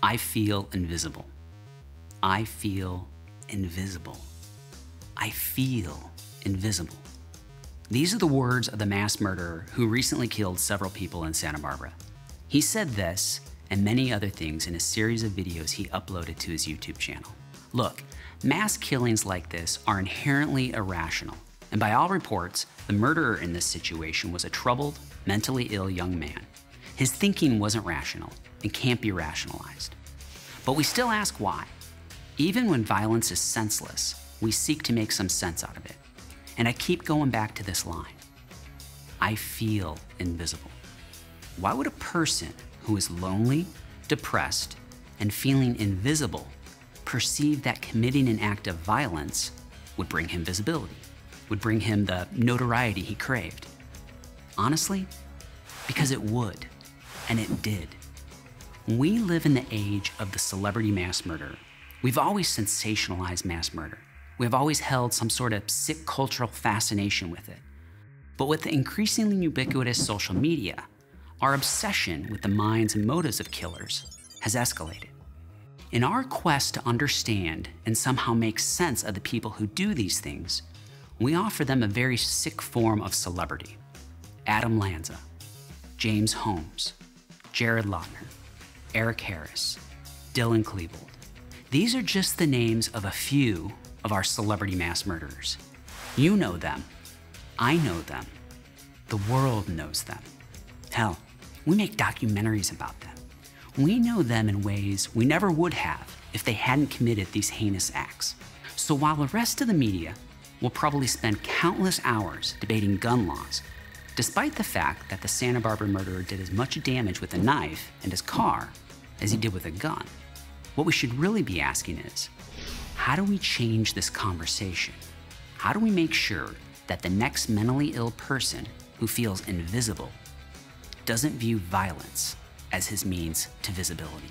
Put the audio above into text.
I feel invisible. I feel invisible. I feel invisible. These are the words of the mass murderer who recently killed several people in Santa Barbara. He said this and many other things in a series of videos he uploaded to his YouTube channel. Look, mass killings like this are inherently irrational, and by all reports, the murderer in this situation was a troubled, mentally ill young man. His thinking wasn't rational and can't be rationalized. But we still ask why. Even when violence is senseless, we seek to make some sense out of it. And I keep going back to this line. I feel invisible. Why would a person who is lonely, depressed, and feeling invisible perceive that committing an act of violence would bring him visibility, would bring him the notoriety he craved? Honestly, because it would, and it did. We live in the age of the celebrity mass murderer. We've always sensationalized mass murder. We have always held some sort of sick cultural fascination with it. But with the increasingly ubiquitous social media, our obsession with the minds and motives of killers has escalated. In our quest to understand and somehow make sense of the people who do these things, we offer them a very sick form of celebrity. Adam Lanza, James Holmes, Jared Lautner, Eric Harris, Dylan Klebold. These are just the names of a few of our celebrity mass murderers. You know them. I know them. The world knows them. Hell, we make documentaries about them. We know them in ways we never would have if they hadn't committed these heinous acts. So while the rest of the media will probably spend countless hours debating gun laws, despite the fact that the Santa Barbara murderer did as much damage with a knife and his car as he did with a gun, what we should really be asking is, how do we change this conversation? How do we make sure that the next mentally ill person who feels invisible doesn't view violence as his means to visibility?